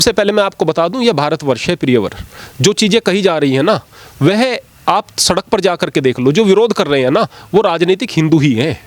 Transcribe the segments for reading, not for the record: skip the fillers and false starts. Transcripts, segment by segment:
सबसे पहले मैं आपको बता दूं, यह भारतवर्ष है प्रियवर। जो चीज़ें कही जा रही हैं ना, वह आप सड़क पर जा करके देख लो। जो विरोध कर रहे हैं ना, वो राजनीतिक हिंदू ही हैं,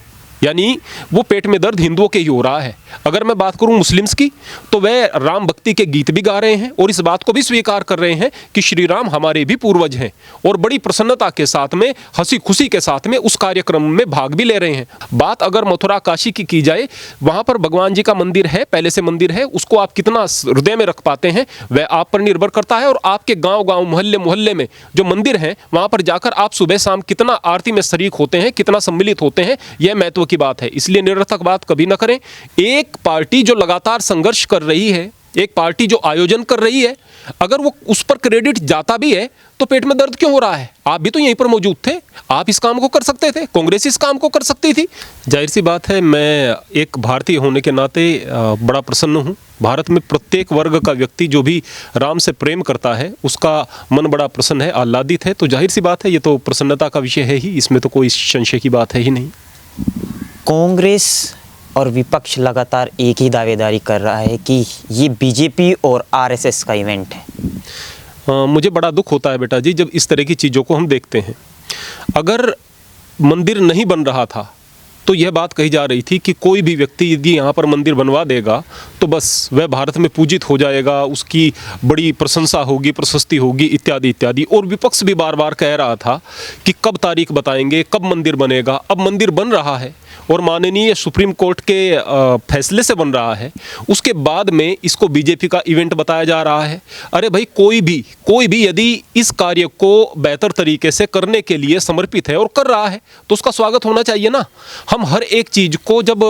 यानी वो पेट में दर्द हिंदुओं के ही हो रहा है। अगर मैं बात करूं मुस्लिम्स की, तो वह राम भक्ति के गीत भी गा रहे हैं और इस बात को भी स्वीकार कर रहे हैं कि श्री राम हमारे भी पूर्वज हैं, और बड़ी प्रसन्नता के साथ में, हंसी खुशी के साथ में उस कार्यक्रम में भाग भी ले रहे हैं। बात अगर मथुरा काशी की जाए, वहां पर भगवान जी का मंदिर है, पहले से मंदिर है, उसको आप कितना हृदय में रख पाते हैं वह आप पर निर्भर करता है। और आपके गाँव गाँव मोहल्ले मोहल्ले में जो मंदिर हैं, वहां पर जाकर आप सुबह शाम कितना आरती में शरीक होते हैं, कितना सम्मिलित होते हैं, यह महत्व की बात है। इसलिए निरर्थक बात कभी ना करें। एक पार्टी जो लगातार संघर्ष कर रही है, एक पार्टी जो आयोजन कर रही है, अगर वो उस पर क्रेडिट जाता भी है तो पेट में दर्द क्यों हो रहा है? आप भी तो यहीं पर मौजूद थे, आप इस काम को कर सकते थे, कांग्रेस इस काम को कर सकती थी। जाहिर सी बात है, मैं एक भारतीय होने के नाते बड़ा प्रसन्न हूँ। भारत में प्रत्येक वर्ग का व्यक्ति जो भी राम से प्रेम करता है, उसका मन बड़ा प्रसन्न है, आह्लादित है। तो जाहिर सी बात है, ये तो प्रसन्नता का विषय है ही, इसमें तो कोई संशय की बात है ही नहीं। कांग्रेस और विपक्ष लगातार एक ही दावेदारी कर रहा है कि ये बीजेपी और आरएसएस का इवेंट है। मुझे बड़ा दुख होता है बेटा जी, जब इस तरह की चीज़ों को हम देखते हैं। अगर मंदिर नहीं बन रहा था तो यह बात कही जा रही थी कि कोई भी व्यक्ति यदि यहाँ पर मंदिर बनवा देगा तो बस वह भारत में पूजित हो जाएगा, उसकी बड़ी प्रशंसा होगी, प्रशस्ति होगी, इत्यादि इत्यादि। और विपक्ष भी बार बार कह रहा था कि कब तारीख बताएंगे, कब मंदिर बनेगा। अब मंदिर बन रहा है और माननीय सुप्रीम कोर्ट के फैसले से बन रहा है, उसके बाद में इसको बीजेपी का इवेंट बताया जा रहा है। अरे भाई, कोई भी यदि इस कार्य को बेहतर तरीके से करने के लिए समर्पित है और कर रहा है तो उसका स्वागत होना चाहिए ना। हम हर एक चीज़ को जब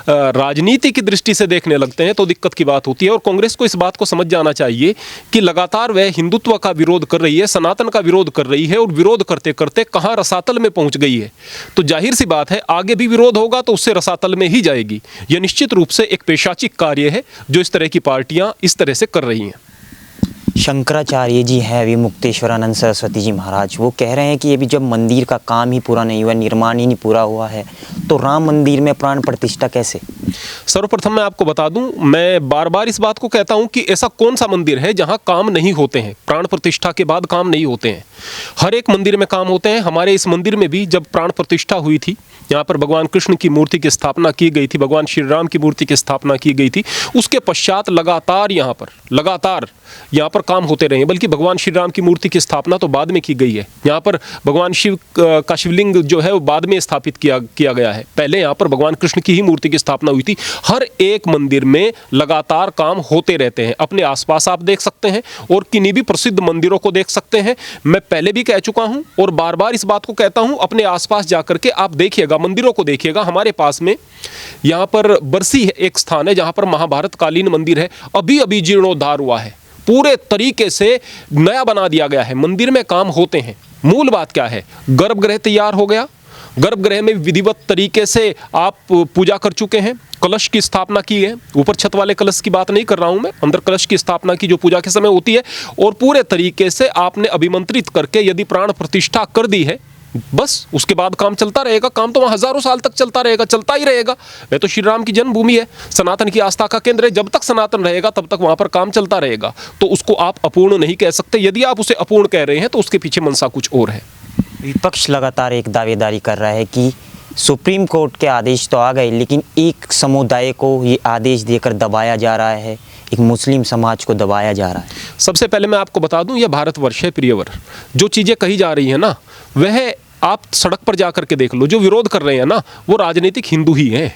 राजनीति की दृष्टि से देखने लगते हैं तो दिक्कत की बात होती है। और कांग्रेस को इस बात को समझ जाना चाहिए कि लगातार वह हिंदुत्व का विरोध कर रही है, सनातन का विरोध कर रही है, और विरोध करते करते कहाँ रसातल में पहुंच गई है। तो जाहिर सी बात है, आगे भी विरोध होगा तो उससे रसातल में ही जाएगी। यह निश्चित रूप से एक पेशाचिक कार्य है जो इस तरह की पार्टियां इस तरह से कर रही हैं। शंकराचार्य जी हैं, अभी मुक्तेश्वरानंद सरस्वती जी महाराज, वो कह रहे हैं कि अभी जब मंदिर का काम ही पूरा नहीं हुआ, निर्माण ही नहीं पूरा हुआ है, तो राम मंदिर में प्राण प्रतिष्ठा कैसे? सर्वप्रथम मैं आपको बता दूं, मैं बार बार इस बात को कहता हूं कि ऐसा कौन सा मंदिर है जहां काम नहीं होते हैं, प्राण प्रतिष्ठा के बाद काम नहीं होते हैं। हर एक मंदिर में काम होते हैं। हमारे इस मंदिर में भी जब प्राण प्रतिष्ठा हुई थी, यहाँ पर भगवान कृष्ण की मूर्ति की स्थापना की गई थी, भगवान श्री राम की मूर्ति की स्थापना की गई थी, उसके पश्चात लगातार यहाँ पर काम होते रहे। बल्कि भगवान श्री राम की मूर्ति की स्थापना तो बाद में की गई है। यहाँ पर भगवान शिव का शिवलिंग जो है वो बाद में स्थापित किया गया है। पहले यहाँ पर भगवान कृष्ण की ही मूर्ति की स्थापना हुई थी। हर एक मंदिर में लगातार काम होते रहते हैं। अपने आसपास आप देख सकते हैं और किन्हीं भी प्रसिद्ध मंदिरों को देख सकते हैं। मैं पहले भी कह चुका हूँ और बार बार इस बात को कहता हूँ, अपने आसपास जाकर के आप देखिएगा, मंदिरों को देखिएगा। हमारे पास में यहाँ पर बरसी एक स्थान है जहाँ पर महाभारत कालीन मंदिर है, अभी जीर्णोद्धार हुआ है, पूरे तरीके से नया बना दिया गया है। मंदिर में काम होते हैं। मूल बात क्या है? गर्भगृह तैयार हो गया, गर्भगृह में विधिवत तरीके से आप पूजा कर चुके हैं, कलश की स्थापना की है। ऊपर छत वाले कलश की बात नहीं कर रहा हूं मैं, अंदर कलश की स्थापना की जो पूजा के समय होती है, और पूरे तरीके से आपने अभिमंत्रित करके यदि प्राण प्रतिष्ठा कर दी है, बस उसके बाद काम चलता रहेगा। काम तो वहाँ हजारों साल तक चलता रहेगा, चलता ही रहेगा। वह तो श्री राम की जन्मभूमि है, सनातन की आस्था का केंद्र है। जब तक सनातन रहेगा तब तक वहाँ पर काम चलता रहेगा। तो उसको आप अपूर्ण नहीं कह सकते। यदि आप उसे अपूर्ण कह रहे हैं तो उसके पीछे मनसा कुछ और है। विपक्ष लगातार एक दावेदारी कर रहा है कि सुप्रीम कोर्ट के आदेश तो आ गए, लेकिन एक समुदाय को ये आदेश देकर दबाया जा रहा है, एक मुस्लिम समाज को दबाया जा रहा है। सबसे पहले मैं आपको बता दूं, यह भारतवर्ष है प्रियवर। जो चीज़ें कही जा रही हैं ना, वह आप सड़क पर जा करके देख लो। जो विरोध कर रहे हैं ना, वो राजनीतिक हिंदू ही हैं,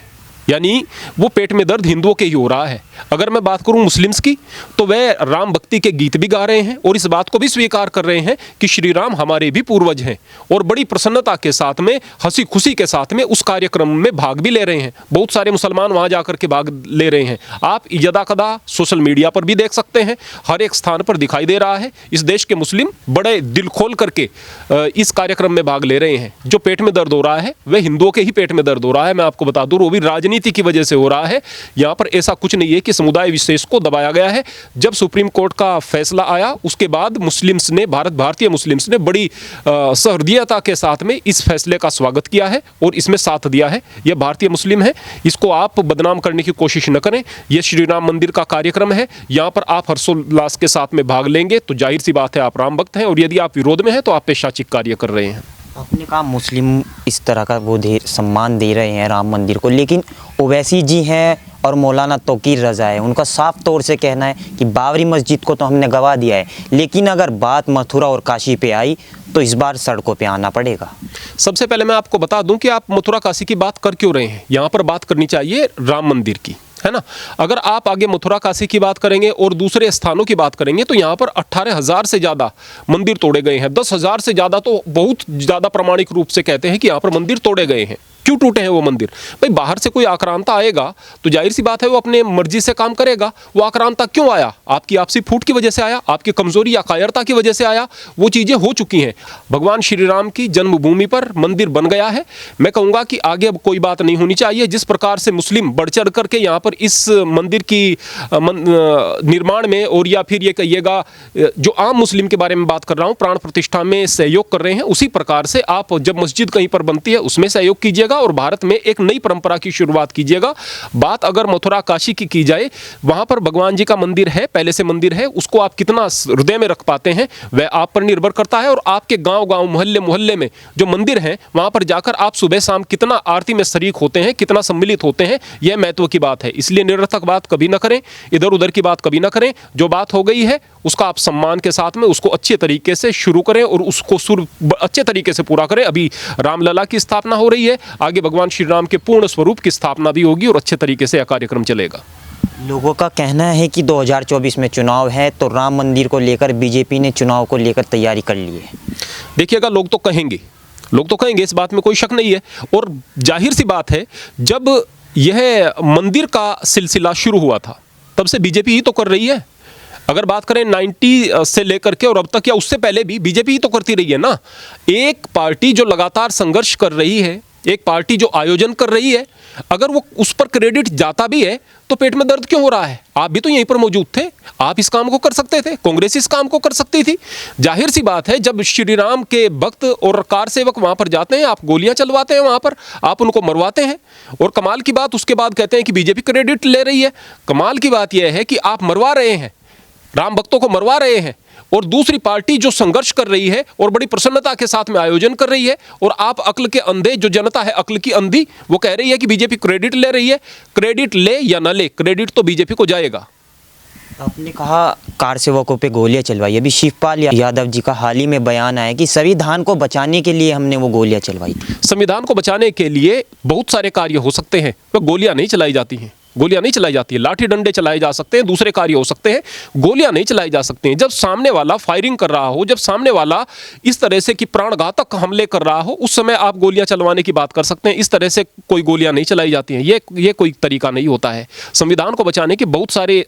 यानी वो पेट में दर्द हिंदुओं के ही हो रहा है। अगर मैं बात करूं मुस्लिम्स की, तो वह राम भक्ति के गीत भी गा रहे हैं और इस बात को भी स्वीकार कर रहे हैं कि श्री राम हमारे भी पूर्वज हैं, और बड़ी प्रसन्नता के साथ में, हंसी खुशी के साथ में उस कार्यक्रम में भाग भी ले रहे हैं। बहुत सारे मुसलमान वहां जाकर के भाग ले रहे हैं। आप यदाकदा सोशल मीडिया पर भी देख सकते हैं, हर एक स्थान पर दिखाई दे रहा है। इस देश के मुस्लिम बड़े दिल खोल करके इस कार्यक्रम में भाग ले रहे हैं। जो पेट में दर्द हो रहा है वह हिंदुओं के ही पेट में दर्द हो रहा है। मैं आपको बता दूं, वो भी राजनीति राजनीति की वजह से हो रहा है। यहाँ पर ऐसा कुछ नहीं है कि समुदाय विशेष को दबाया गया है। जब सुप्रीम कोर्ट का फैसला आया उसके बाद मुस्लिम्स ने, भारतीय मुस्लिम्स ने बड़ी सहृदयता के साथ में इस फैसले का स्वागत किया है और इसमें साथ दिया है। यह भारतीय मुस्लिम है, इसको आप बदनाम करने की कोशिश न करें। यह श्री राम मंदिर का कार्यक्रम है, यहाँ पर आप हर्षोल्लास के साथ में भाग लेंगे तो जाहिर सी बात है आप राम भक्त हैं, और यदि आप विरोध में हैं तो आप पेशाचिक कार्य कर रहे हैं। आपने कहा मुस्लिम इस तरह का वो सम्मान दे रहे हैं राम मंदिर को, लेकिन ओवैसी जी हैं और मौलाना तौकीर रज़ा है, उनका साफ तौर से कहना है कि बाबरी मस्जिद को तो हमने गवा दिया है, लेकिन अगर बात मथुरा और काशी पे आई तो इस बार सड़कों पे आना पड़ेगा। सबसे पहले मैं आपको बता दूं कि आप मथुरा काशी की बात कर क्यों रहे हैं। यहाँ पर बात करनी चाहिए राम मंदिर की, है ना। अगर आप आगे मथुरा काशी की बात करेंगे और दूसरे स्थानों की बात करेंगे तो यहाँ पर 18,000 से ज़्यादा मंदिर तोड़े गए हैं। 10,000 से ज़्यादा तो बहुत ज़्यादा प्रामाणिक रूप से कहते हैं कि यहाँ पर मंदिर तोड़े गए हैं। क्यों टूटे हैं वो मंदिर? भाई बाहर से कोई आक्रांता आएगा तो जाहिर सी बात है वो अपने मर्जी से काम करेगा। वो आक्रांता क्यों आया? आपकी आपसी फूट की वजह से आया, आपकी कमजोरी या कायरता की वजह से आया। वो चीज़ें हो चुकी हैं। भगवान श्री राम की जन्मभूमि पर मंदिर बन गया है। मैं कहूँगा कि आगे अब कोई बात नहीं होनी चाहिए। जिस प्रकार से मुस्लिम बढ़ चढ़ करके यहाँ पर इस मंदिर की निर्माण में, और या फिर ये कहिएगा जो आम मुस्लिम के बारे में बात कर रहा हूँ, प्राण प्रतिष्ठा में सहयोग कर रहे हैं, उसी प्रकार से आप जब मस्जिद कहीं पर बनती है उसमें सहयोग कीजिएगा और भारत में एक नई परंपरा की शुरुआत कीजिएगा। बात अगर मथुरा काशी की जाए, वहां पर भगवान जी का मंदिर है, पहले से मंदिर है, उसको आप कितना हृदय में रख पाते हैं वह आप पर निर्भर करता है। और आपके गांव-गांव, मोहल्ले में जो मंदिर हैं वहां पर जाकर आप सुबह शाम कितना आरती में शरीक होते हैं, कितना सम्मिलित होते हैं, यह महत्व की बात है। इसलिए निरर्थक बात कभी ना करें, इधर उधर की बात कभी ना करें। जो बात हो गई है उसका आप सम्मान के साथ में उसको अच्छे तरीके से शुरू करें और उसको अच्छे तरीके से पूरा करें। अभी रामलला की स्थापना हो रही है, आगे भगवान श्री राम के पूर्ण स्वरूप की स्थापना भी होगी और अच्छे तरीके से यह कार्यक्रम चलेगा। लोगों का कहना है कि 2024 में चुनाव है तो राम मंदिर को लेकर बीजेपी ने चुनाव को लेकर तैयारी कर ली है। देखिएगा, लोग तो कहेंगे, इस बात में कोई शक नहीं है। और जाहिर सी बात है, जब यह मंदिर का सिलसिला शुरू हुआ था तब से बीजेपी ही तो कर रही है। अगर बात करें 90 से लेकर के और अब तक या उससे पहले भी बीजेपी ही तो करती रही है ना। एक पार्टी जो लगातार संघर्ष कर रही है, एक पार्टी जो आयोजन कर रही है, अगर वो उस पर क्रेडिट जाता भी है तो पेट में दर्द क्यों हो रहा है? आप भी तो यहीं पर मौजूद थे, आप इस काम को कर सकते थे, कांग्रेस इस काम को कर सकती थी। जाहिर सी बात है, जब श्री राम के भक्त और कार सेवक वहां पर जाते हैं, आप गोलियां चलवाते हैं वहां पर, आप उनको मरवाते हैं। और कमाल की बात, उसके बाद कहते हैं कि बीजेपी क्रेडिट ले रही है। कमाल की बात यह है कि आप मरवा रहे हैं, राम भक्तों को मरवा रहे हैं, और दूसरी पार्टी जो संघर्ष कर रही है और बड़ी प्रसन्नता के साथ में आयोजन कर रही है, और आप अक्ल के अंधे, जो जनता है अक्ल की अंधी, वो कह रही है कि बीजेपी क्रेडिट ले रही है। क्रेडिट ले या ना ले, क्रेडिट तो बीजेपी को जाएगा। आपने कहा कार सेवकों पे गोलियां चलवाई। अभी शिवपाल यादव जी का हाल ही में बयान आया कि संविधान को बचाने के लिए हमने वो गोलियां चलवाई थी। संविधान को बचाने के लिए बहुत सारे कार्य हो सकते हैं, वह गोलियां नहीं चलाई जाती हैं। गोलियां नहीं चलाई जाती है, लाठी डंडे चलाए जा सकते हैं, दूसरे कार्य हो सकते हैं, गोलियां नहीं चलाई जा सकती हैं। जब सामने वाला फायरिंग कर रहा हो, जब सामने वाला इस तरह से कि प्राणघातक हमले कर रहा हो, उस समय आप गोलियां चलवाने की बात कर सकते हैं। इस तरह से कोई गोलियां नहीं चलाई जाती हैं, ये कोई तरीका नहीं होता है। संविधान को बचाने के बहुत सारे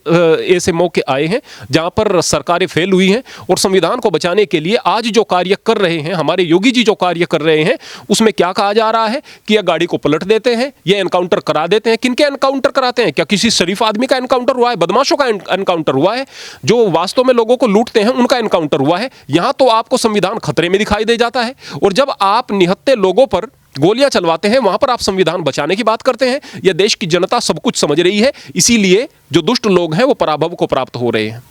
ऐसे मौके आए हैं जहां पर सरकारें फेल हुई हैं, और संविधान को बचाने के लिए आज जो कार्य कर रहे हैं हमारे योगी जी, जो कार्य कर रहे हैं, उसमें क्या कहा जा रहा है कि यह गाड़ी को पलट देते हैं, यह एनकाउंटर करा देते हैं। किनके एनकाउंटर कराते हैं? क्या किसी शरीफ आदमी का एनकाउंटर हुआ है? बदमाशों का एनकाउंटर हुआ है? जो वास्तव में लोगों को लूटते हैं उनका एनकाउंटर हुआ है? यहां तो आपको संविधान खतरे में दिखाई दे जाता है। और जब आप निहत्थे लोगों पर गोलियां चलवाते हैं, वहां पर आप संविधान बचाने की बात करते हैं। यह देश की जनता सब कुछ समझ रही है, इसीलिए जो दुष्ट लोग हैं वो पराभव को प्राप्त हो रहे हैं।